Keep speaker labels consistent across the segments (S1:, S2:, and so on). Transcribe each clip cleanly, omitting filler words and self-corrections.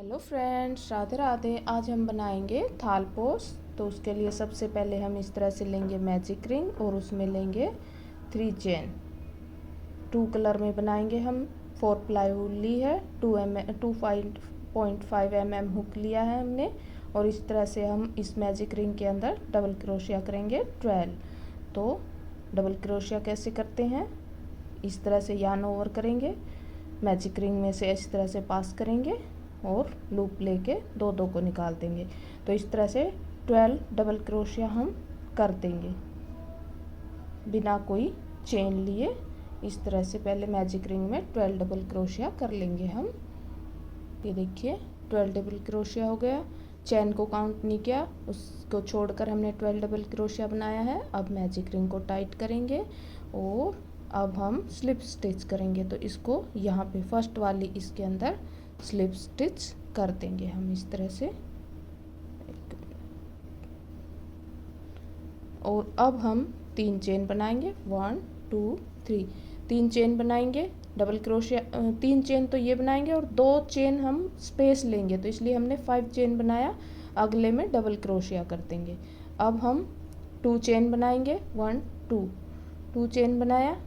S1: Hello friends, Radhe Radhe. आज हम बनाएंगे थाल पोस। तो उसके लिए सबसे पहले हम इस तरह से लेंगे मैजिक रिंग और उसमें लेंगे 3 चेन। 2 कलर में बनाएंगे हम। 4 प्लाईवुड ली है, 2.5 mm हुक लिया है हमने। और इस तरह से हम इस मैजिक रिंग के अंदर डबल क्रोशिया करेंगे 12। तो डबल क्रोशिया कैसे करते हैं, इस तरह से यार्न ओवर करेंगे, मैजिक रिंग में से इस तरह से पास करेंगे और लूप लेके दो को निकाल देंगे। तो इस तरह से 12 डबल क्रोशिया हम कर देंगे बिना कोई चेन लिए। इस तरह से पहले मैजिक रिंग में 12 डबल क्रोशिया कर लेंगे हम। ये देखिए 12 डबल क्रोशिया हो गया। चेन को काउंट नहीं किया, उसको छोड़कर हमने 12 डबल क्रोशिया बनाया है। अब मैजिक रिंग को टाइट करेंगे और अब हम स्लिप स्टिच करेंगे। तो इसको यहाँ पे फर्स्ट वाली इसके अंदर स्लिप स्टिच कर देंगे हम इस तरह से। और अब हम 3 चेन बनाएंगे, 1 2 3। 3 चेन बनाएंगे डबल क्रोशिया, 3 चेन तो ये बनाएंगे और 2 चेन हम स्पेस लेंगे, तो इसलिए हमने 5 चेन बनाया। अगले में डबल क्रोशिया कर देंगे। अब हम 2 चेन बनाएंगे, 1 2, 2 चेन बनाया,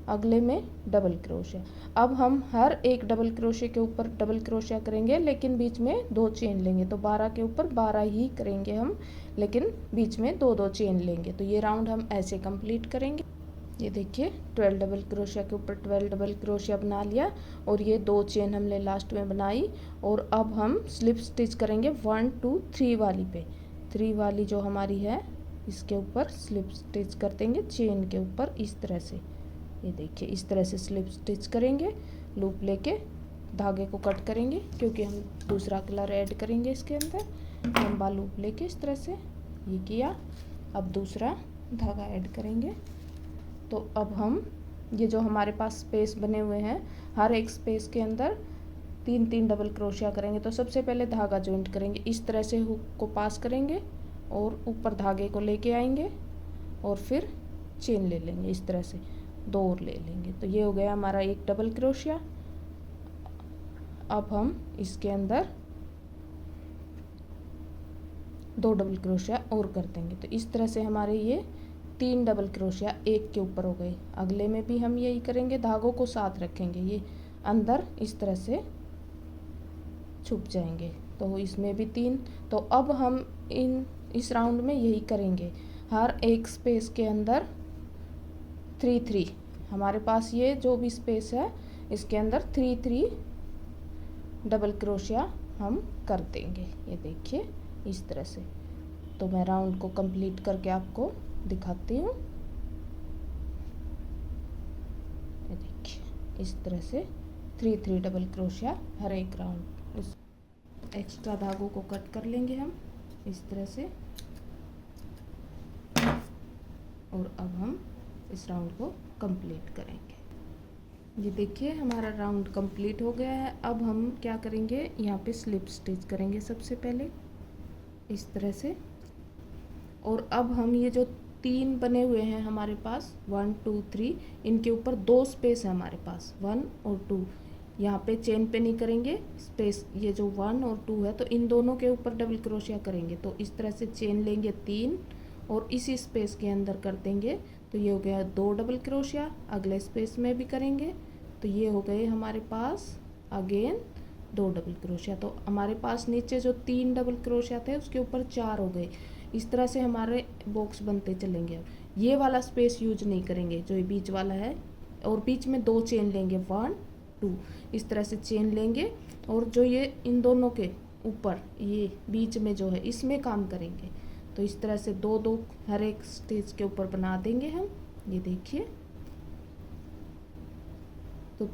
S1: अगले में डबल क्रोशिया। अब हम हर एक डबल क्रोशिया के ऊपर डबल क्रोशिया करेंगे, लेकिन बीच में 2 चेन लेंगे। तो 12 के ऊपर 12 ही करेंगे हम, लेकिन बीच में 2 चेन लेंगे। तो ये राउंड हम ऐसे कंप्लीट करेंगे। ये देखिए 12 डबल क्रोशिया के ऊपर 12 डबल क्रोशिया बना लिया और ये 2 चेन हमने लास्ट में बनाई। और अब हम स्लिप स्टिच करेंगे 1 2 3 वाली पे। 3 वाली जो हमारी है इसके ऊपर स्लिप स्टिच कर देंगे चेन के ऊपर इस तरह से। ये देखिए इस तरह से स्लिप स्टिच करेंगे, लूप लेके धागे को कट करेंगे क्योंकि हम दूसरा कलर ऐड करेंगे इसके अंदर। लंबा लूप लेके इस तरह से ये किया। अब दूसरा धागा ऐड करेंगे। तो अब हम ये जो हमारे पास स्पेस बने हुए हैं, हर एक स्पेस के अंदर 3 डबल क्रोशिया करेंगे। तो सबसे पहले धागा जॉइंट करेंगे, इस तरह से हुक को पास करेंगे और ऊपर धागे को लेके आएंगे और फिर चेन ले लेंगे इस तरह से, 2 और ले लेंगे। तो ये हो गया हमारा एक डबल क्रोशिया। अब हम इसके अंदर 2 डबल क्रोशिया और कर देंगे। तो इस तरह से हमारे ये 3 डबल क्रोशिया एक के ऊपर हो गए। अगले में भी हम यही करेंगे, धागों को साथ रखेंगे, ये अंदर इस तरह से छुप जाएंगे। तो इसमें भी 3। तो अब हम इस राउंड में यही करेंगे, हर एक स्पेस के अंदर 3 3। हमारे पास ये जो भी स्पेस है इसके अंदर 3 3 डबल क्रोशिया हम कर देंगे। ये देखिए इस तरह से। तो मैं राउंड को कंप्लीट करके आपको दिखाती हूँ। ये देखिए इस तरह से 3 3 डबल क्रोशिया हर एक राउंड। उस एक्स्ट्रा धागों को कट कर लेंगे हम इस तरह से। और अब हम इस राउंड को कंप्लीट करेंगे। ये देखिए हमारा राउंड कंप्लीट हो गया है। अब हम क्या करेंगे, यहाँ पे स्लिप स्टिच करेंगे सबसे पहले इस तरह से। और अब हम ये जो 3 बने हुए हैं हमारे पास 1 2 3, इनके ऊपर 2 स्पेस है हमारे पास 1 और 2। यहाँ पे चेन पे नहीं करेंगे स्पेस, ये जो 1 और 2 है तो इन दोनों के ऊपर डबल क्रोशिया करेंगे। तो इस तरह से चेन लेंगे 3 और इसी स्पेस के अंदर कर देंगे। तो ये हो गया 2 डबल क्रोशिया। अगले स्पेस में भी करेंगे तो ये हो गए हमारे पास अगेन 2 डबल क्रोशिया। तो हमारे पास नीचे जो 3 डबल क्रोशिया थे उसके ऊपर 4 हो गए। इस तरह से हमारे बॉक्स बनते चलेंगे। अब ये वाला स्पेस यूज नहीं करेंगे जो ये बीच वाला है, और बीच में 2 चेन लेंगे 1 2, इस तरह से चेन लेंगे। और जो ये इन दोनों के ऊपर ये बीच में जो है इसमें काम करेंगे। तो इस तरह से 2 2 हर एक स्टेज के ऊपर बना देंगे हम। ये देखिए तो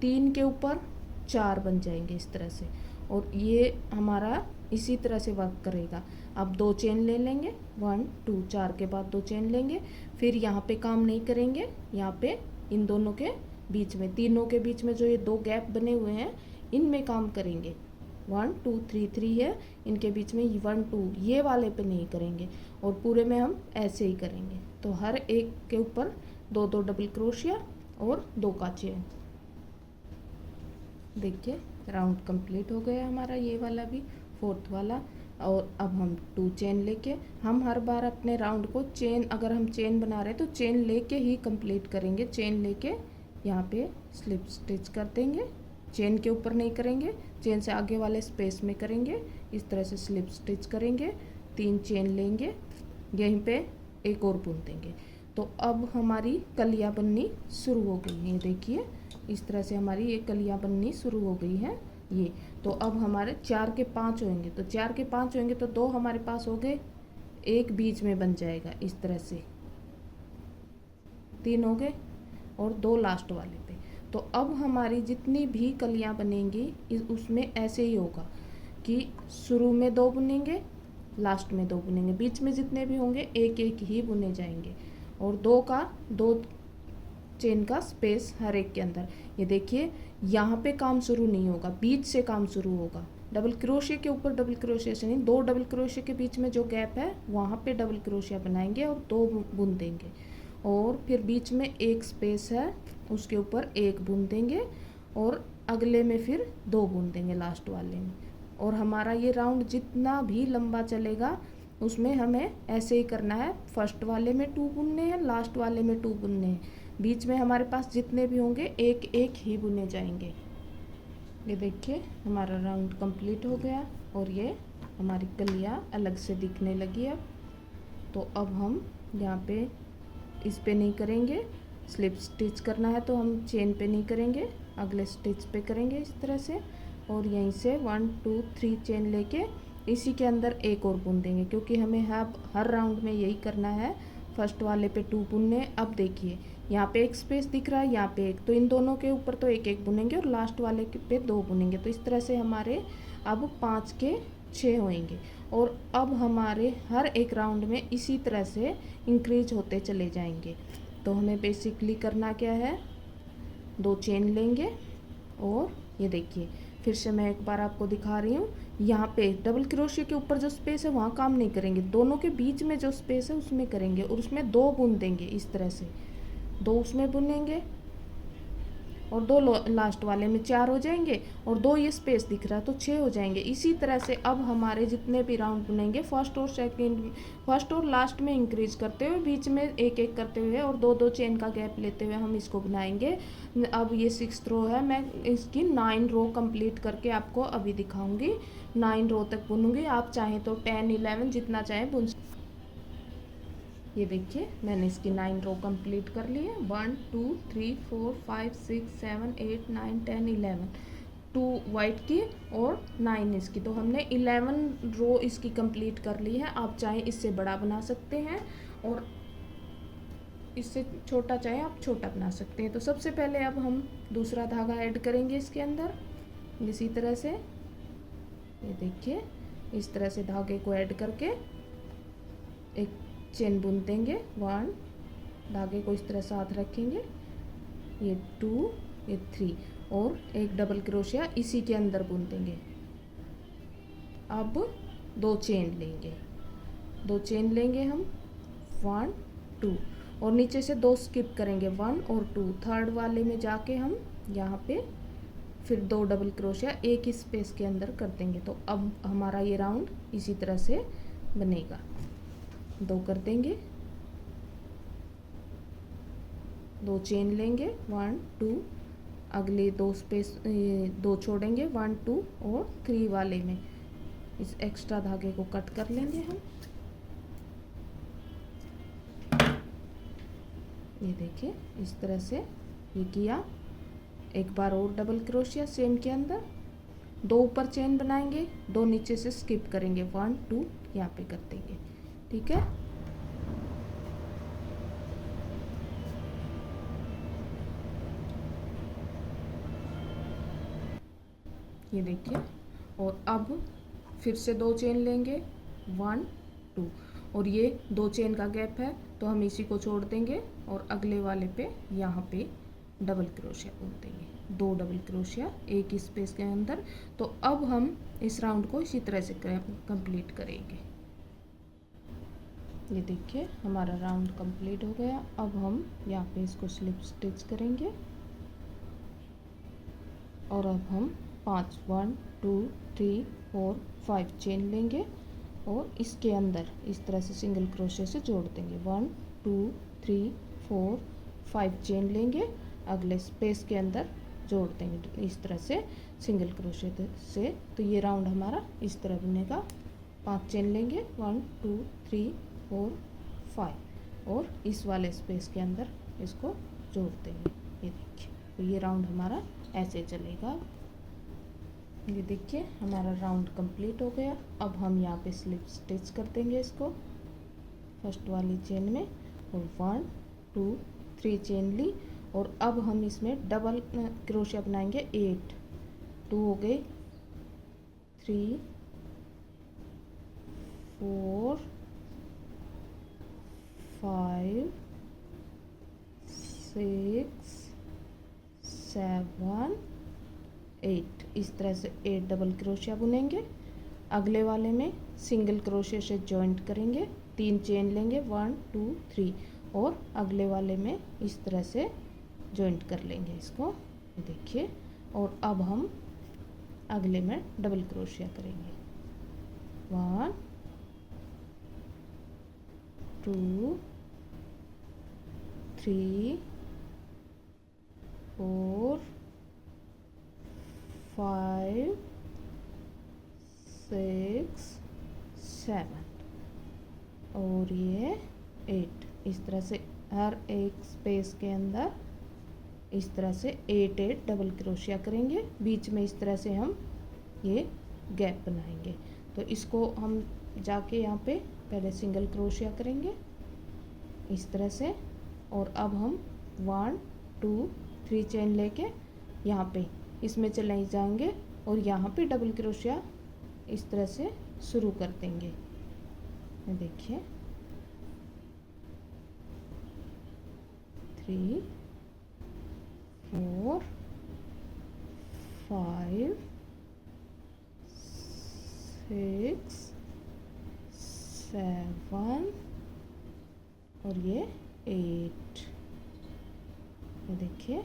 S1: 3 के ऊपर 4 बन जाएंगे इस तरह से। और ये हमारा इसी तरह से वर्क करेगा। अब 2 चेन ले लेंगे 1 2, 4 के बाद 2 चेन लेंगे। फिर यहाँ पे काम नहीं करेंगे, यहाँ पे इन दोनों के बीच में, तीनों के बीच में जो ये 2 गैप बने हुए हैं इनमें काम करेंगे। 1 2 3 3 है, इनके बीच में 1 2 ये वाले पे नहीं करेंगे। और पूरे में हम ऐसे ही करेंगे। तो हर एक के ऊपर 2 डबल क्रोशिया और 2 का चेन। देखिए राउंड कंप्लीट हो गया हमारा ये वाला भी, फोर्थ वाला। और अब हम 2 चेन लेके, हम हर बार अपने राउंड को चेन, अगर हम चेन बना रहे हैं तो चेन लेके ही कंप्लीट करेंगे। चेन लेके यहाँ पे स्लिप स्टिच कर देंगे, चेन के ऊपर नहीं करेंगे, चेन से आगे वाले स्पेस में करेंगे। इस तरह से स्लिप स्टिच करेंगे, 3 चेन लेंगे, यहीं पे एक और बुन देंगे। तो अब हमारी कलियाँ बननी शुरू हो गई हैं, देखिए इस तरह से हमारी ये कलियाँ बननी शुरू हो गई हैं ये। तो अब हमारे 4 के 5 होंगे, तो 4 के 5 होंगे तो 2 हमारे पास हो गए, एक बीच में बन जाएगा इस तरह से, 3 हो गए और 2 लास्ट वाले पे। तो अब हमारी जितनी भी कलियाँ बनेंगी उसमें ऐसे ही होगा कि शुरू में 2 बुनेंगे, लास्ट में 2 बुनेंगे, बीच में जितने भी होंगे एक एक ही बुने जाएंगे और 2 चेन का स्पेस हर एक के अंदर। ये देखिए यहाँ पे काम शुरू नहीं होगा, बीच से काम शुरू होगा। डबल क्रोशिया के ऊपर डबल क्रोशिया से नहीं, 2 डबल क्रोशिया के बीच में जो गैप है वहाँ पे डबल क्रोशिया बनाएंगे और 2 बुन देंगे। और फिर बीच में एक स्पेस है उसके ऊपर 1 बुन देंगे और अगले में फिर 2 बुन देंगे लास्ट वाले में। और हमारा ये राउंड जितना भी लंबा चलेगा उसमें हमें ऐसे ही करना है। फर्स्ट वाले में 2 बुनने हैं, लास्ट वाले में 2 बुनने हैं, बीच में हमारे पास जितने भी होंगे एक एक ही बुने जाएंगे। ये देखिए हमारा राउंड कंप्लीट हो गया और ये हमारी कलियाँ अलग से दिखने लगी अब। तो अब हम यहाँ पे इस पे नहीं करेंगे, स्लिप स्टिच करना है तो हम चेन पे नहीं करेंगे, अगले स्टिच पे करेंगे इस तरह से। और यहीं से 1 2 3 चेन लेके इसी के अंदर एक और बुन देंगे, क्योंकि हमें हर राउंड में यही करना है। फर्स्ट वाले पे 2 बुनने। अब देखिए यहाँ पे एक स्पेस दिख रहा है, यहाँ पे एक, तो इन दोनों के ऊपर तो एक एक बुनेंगे और लास्ट वाले पे 2 बुनेंगे। तो इस तरह से हमारे अब 5 के 6 होंगे। और अब हमारे हर एक राउंड में इसी तरह से इंक्रीज होते चले जाएंगे। तो हमें बेसिकली करना क्या है, 2 चेन लेंगे और ये देखिए फिर से मैं एक बार आपको दिखा रही हूँ, यहाँ पे डबल क्रोशिया के ऊपर जो स्पेस है वहाँ काम नहीं करेंगे, दोनों के बीच में जो स्पेस है उसमें करेंगे और उसमें 2 बुन देंगे इस तरह से, 2 उसमें बुनेंगे और 2 लास्ट वाले में 4 हो जाएंगे और 2 ये स्पेस दिख रहा है तो 6 हो जाएंगे। इसी तरह से अब हमारे जितने भी राउंड बुनेंगे फर्स्ट और सेकंड, फर्स्ट और लास्ट में इंक्रीज करते हुए, बीच में एक एक करते हुए और 2 चेन का गैप लेते हुए हम इसको बनाएंगे। अब ये 6th रो है, मैं इसकी 9 रो कंप्लीट करके आपको अभी दिखाऊंगी। 9 रो तक बुनूंगी, आप चाहें तो 10 11 जितना चाहें बुन। ये देखिए मैंने इसकी 9 रो कंप्लीट कर ली है। 1 2 3 4 5 6 7 8 9 10 11, 2 वाइट की और 9 इसकी। तो हमने 11 रो इसकी कंप्लीट कर ली है। आप चाहे इससे बड़ा बना सकते हैं और इससे छोटा चाहे आप छोटा बना सकते हैं। तो सबसे पहले अब हम दूसरा धागा ऐड करेंगे इसके अंदर इसी तरह से। ये देखिए इस तरह से धागे को ऐड करके एक चेन बुन देंगे, 1, धागे को इस तरह साथ रखेंगे, ये 2, ये 3 और एक डबल क्रोशिया इसी के अंदर बुन देंगे। अब 2 चेन लेंगे, 2 चेन लेंगे हम, 1 2 और नीचे से 2 स्किप करेंगे, 1 और 2। थर्ड वाले में जाके हम यहाँ पे फिर 2 डबल क्रोशिया एक ही स्पेस के अंदर कर देंगे। तो अब हमारा ये राउंड इसी तरह से बनेगा। 2 कर देंगे, 2 चेन लेंगे, 1 2, अगले 2 स्पेस 2 छोड़ेंगे, 1 2 और 3 वाले में इस एक्स्ट्रा धागे को कट कर लेंगे हम। ये देखिए इस तरह से ये किया। एक बार और डबल क्रोशिया सेम के अंदर, 2 ऊपर चेन बनाएंगे, 2 नीचे से स्किप करेंगे, 1 2 यहाँ पे कर देंगे, ठीक है। ये देखिए और अब फिर से 2 चेन लेंगे, 1 2 और ये 2 चेन का गैप है तो हम इसी को छोड़ देंगे और अगले वाले पे यहाँ पे डबल क्रोशिया बुन देंगे, 2 डबल क्रोशिया एक ही स्पेस के अंदर। तो अब हम इस राउंड को इसी तरह से कंप्लीट करेंगे। ये देखिए हमारा राउंड कंप्लीट हो गया। अब हम यहाँ पे इसको स्लिप स्टिच करेंगे और अब हम 5, 1 2 3 4 5 चेन लेंगे और इसके अंदर इस तरह से सिंगल क्रोशे से जोड़ देंगे। 1 2 3 4 5 चेन लेंगे, अगले स्पेस के अंदर जोड़ देंगे इस तरह से सिंगल क्रोशे से। तो ये राउंड हमारा इस तरह बनेगा। 5 चेन लेंगे, 1 2 3 4 5 और इस वाले स्पेस के अंदर इसको जोड़ देंगे। ये देखिए, तो ये राउंड हमारा ऐसे चलेगा। ये देखिए हमारा राउंड कंप्लीट हो गया। अब हम यहाँ पे स्लिप स्टिच कर देंगे इसको फर्स्ट वाली चेन में, और 1 2 3 चेन ली, और अब हम इसमें डबल क्रोशिया बनाएंगे 8। 2 हो गए, 3 4 5 6 7 8। इस तरह से 8 डबल क्रोशिया बुनेंगे। अगले वाले में सिंगल क्रोशिया से जॉइंट करेंगे, 3 चेन लेंगे, 1 2 3, और अगले वाले में इस तरह से जॉइंट कर लेंगे इसको। देखिए, और अब हम अगले में डबल क्रोशिया करेंगे। 1 2 3 4 5 6 7 और ये 8। इस तरह से हर एक स्पेस के अंदर इस तरह से 8 डबल क्रोशिया करेंगे। बीच में इस तरह से हम ये गैप बनाएंगे। तो इसको हम जाके यहाँ पे पहले सिंगल क्रोशिया करेंगे इस तरह से, और अब हम 1 2 3 चेन लेके यहाँ पे इसमें चले जाएंगे और यहाँ पे डबल क्रोशिया इस तरह से शुरू कर देंगे। देखिए 3 4 5 6 7 और ये 8। ये देखिए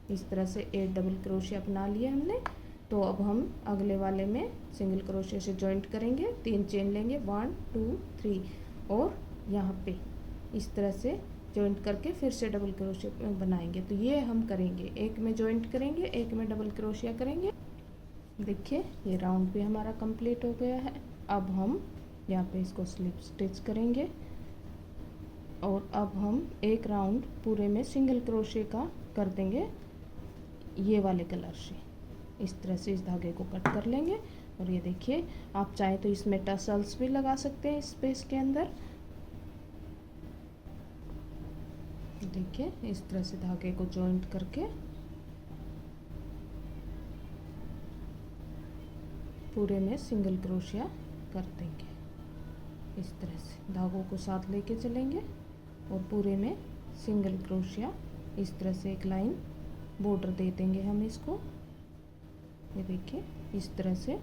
S1: इस तरह से 8 डबल क्रोशिया बना लिया हमने। तो अब हम अगले वाले में सिंगल क्रोशिया से जॉइंट करेंगे, 3 चेन लेंगे, 1 2 3, और यहाँ पे इस तरह से जॉइंट करके फिर से डबल क्रोशिया बनाएंगे। तो ये हम करेंगे, एक में जॉइंट करेंगे, एक में डबल क्रोशिया करेंगे। देखिए ये राउंड भी हमारा कंप्लीट हो गया है। अब हम यहाँ पे इसको स्लिप स्टिच करेंगे, और अब हम एक राउंड पूरे में सिंगल क्रोशिया का कर देंगे ये वाले कलर से। इस तरह से इस धागे को कट कर लेंगे, और ये देखिए आप चाहें तो इसमें टसल्स भी लगा सकते हैं इस स्पेस के अंदर। देखिए इस तरह से धागे को जॉइंट करके पूरे में सिंगल क्रोशिया कर देंगे। इस तरह से धागों को साथ लेके चलेंगे और पूरे में सिंगल क्रोशिया इस तरह से एक लाइन बॉर्डर दे देंगे हम इसको। ये देखिए इस तरह से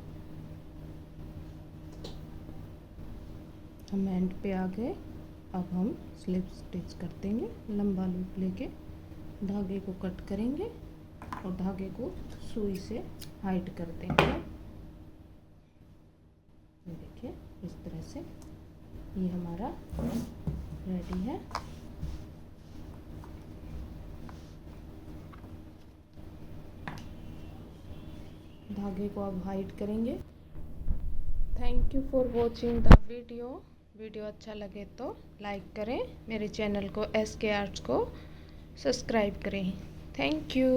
S1: हम एंड पे आ गए। अब हम स्लिप स्टिच कर देंगे, लंबा लूप लेके धागे को कट करेंगे और धागे को सुई से हाइड कर देंगे। ये देखिए इस तरह से ये हमारा रेडी है। धागे को अब हाइड करेंगे। Thank you for watching the video. Video अच्छा लगे तो लाइक करें, मेरे चैनल को SK आर्ट्स को सब्सक्राइब करें। Thank you.